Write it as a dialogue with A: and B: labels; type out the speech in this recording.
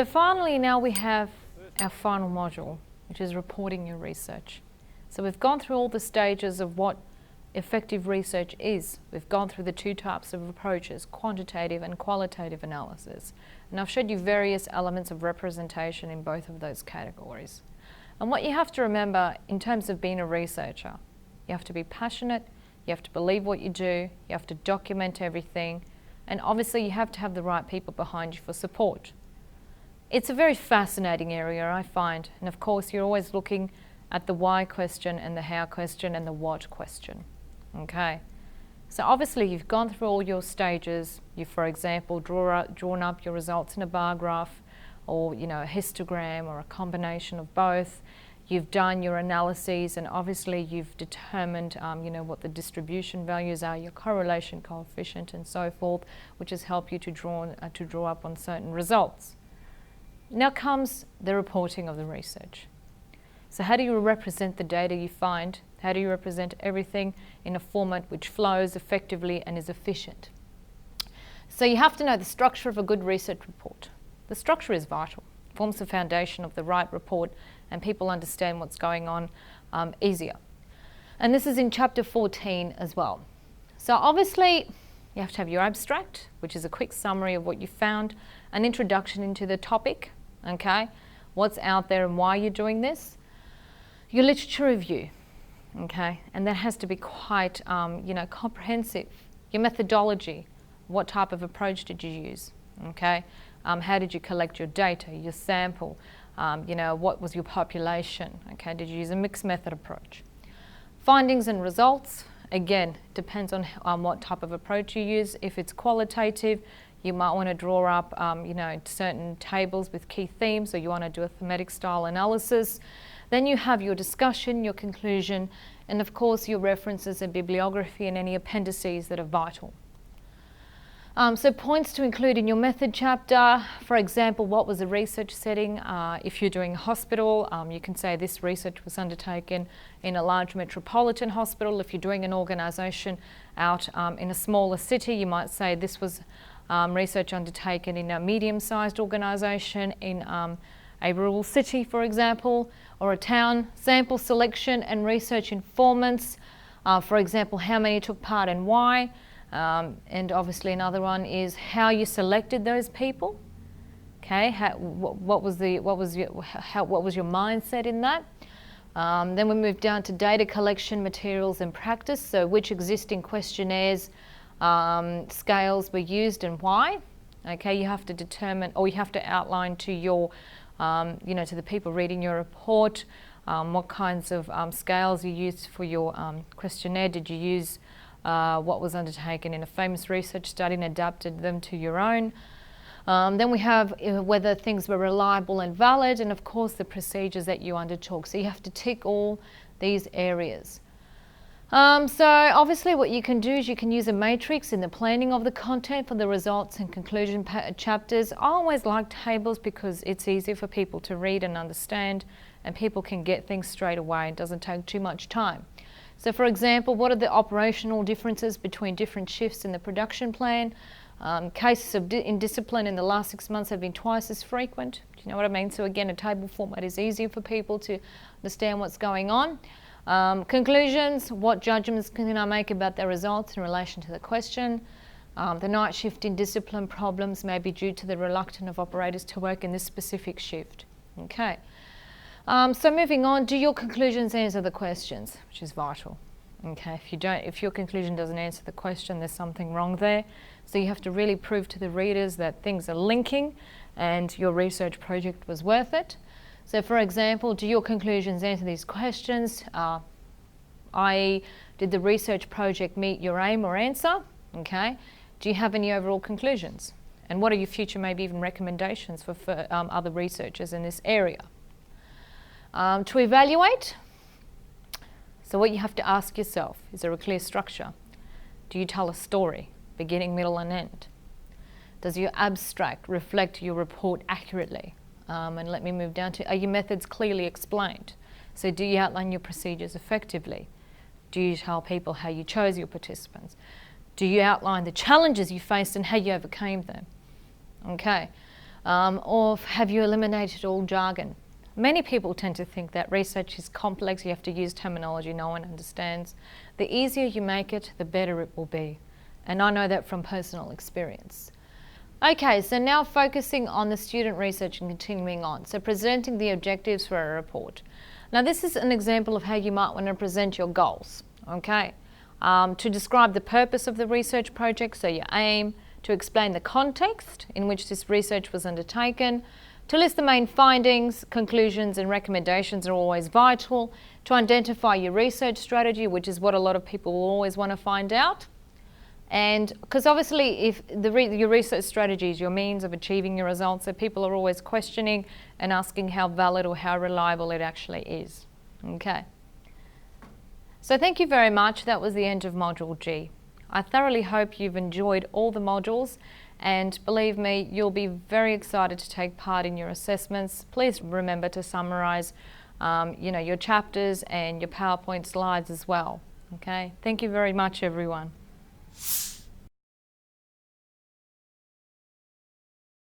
A: So finally, now we have our final module, which is reporting your research. So we've gone through all the stages of what effective research is. We've gone through the two types of approaches, quantitative and qualitative analysis. And I've showed you various elements of representation in both of those categories. And what you have to remember in terms of being a researcher, you have to be passionate, you have to believe what you do, you have to document everything, and obviously you have to have the right people behind you for support. It's a very fascinating area, I find, and of course you're always looking at the why question and the how question and the what question. Okay, so obviously you've gone through all your stages. You've, for example, drawn up your results in a bar graph, or a histogram, or a combination of both. You've done your analyses, and obviously you've determined what the distribution values are, your correlation coefficient and so forth, which has helped you to draw up on certain results. Now comes the reporting of the research. So how do you represent the data you find? How do you represent everything in a format which flows effectively and is efficient? So you have to know the structure of a good research report. The structure is vital. It forms the foundation of the right report, and people understand what's going on easier. And this is in chapter 14 as well. So obviously you have to have your abstract, which is a quick summary of what you found, an introduction into the topic, okay, what's out there and why you're doing this, your literature review, okay, and that has to be quite comprehensive. Your methodology, what type of approach did you use, okay, how did you collect your data, your sample, what was your population, okay, did you use a mixed method approach. Findings and results, again, depends on what type of approach you use. If it's qualitative, you might want to draw up certain tables with key themes, or you want to do a thematic style analysis. Then you have your discussion, your conclusion, and of course your references and bibliography and any appendices that are vital. So points to include in your method chapter, for example, what was the research setting? If you're doing a hospital, you can say this research was undertaken in a large metropolitan hospital. If you're doing an organisation out in a smaller city, you might say this was research undertaken in a medium-sized organisation in a rural city, for example, or a town. Sample selection and research informants, for example, how many took part and why. And obviously another one is how you selected those people. Okay, what was your mindset in that? Then we move down to data collection, materials and practice. So which existing questionnaires, scales were used and why? Okay, you have to determine, or you have to outline to your, to the people reading your report, what kinds of scales you used for your questionnaire. Did you use what was undertaken in a famous research study and adapted them to your own? Then we have whether things were reliable and valid, and of course the procedures that you undertook. So you have to tick all these areas. So obviously what you can do is you can use a matrix in the planning of the content for the results and conclusion chapters. I always like tables because it's easier for people to read and understand, and people can get things straight away. It doesn't take too much time. So for example, what are the operational differences between different shifts in the production plan? Cases of indiscipline in the last 6 months have been twice as frequent. Do you know what I mean? So again, a table format is easier for people to understand what's going on. Conclusions, what judgments can I make about the results in relation to the question? The night shift indiscipline problems may be due to the reluctance of operators to work in this specific shift. Okay. So moving on, do your conclusions answer the questions, which is vital. Okay, if your conclusion doesn't answer the question, there's something wrong there. So you have to really prove to the readers that things are linking and your research project was worth it. So for example, do your conclusions answer these questions? I.e., did the research project meet your aim or answer? Okay. Do you have any overall conclusions? And what are your future, maybe even recommendations for other researchers in this area? To evaluate, so what you have to ask yourself, is there a clear structure? Do you tell a story, beginning, middle and end? Does your abstract reflect your report accurately? And let me move down to, are your methods clearly explained? So do you outline your procedures effectively? Do you tell people how you chose your participants? Do you outline the challenges you faced and how you overcame them? Okay. Or have you eliminated all jargon? Many people tend to think that research is complex, you have to use terminology no one understands. The easier you make it, the better it will be. And I know that from personal experience. Okay, so now focusing on the student research and continuing on. So presenting the objectives for a report. Now this is an example of how you might want to present your goals, okay? To describe the purpose of the research project, so your aim, to explain the context in which this research was undertaken, to list the main findings, conclusions and recommendations are always vital, to identify your research strategy, which is what a lot of people will always want to find out. And because obviously if your research strategy is your means of achieving your results, so people are always questioning and asking how valid or how reliable it actually is. Okay. So thank you very much. That was the end of Module G. I thoroughly hope you've enjoyed all the modules, and believe me, you'll be very excited to take part in your assessments. Please remember to summarise your chapters and your PowerPoint slides as well. Okay. Thank you very much, everyone.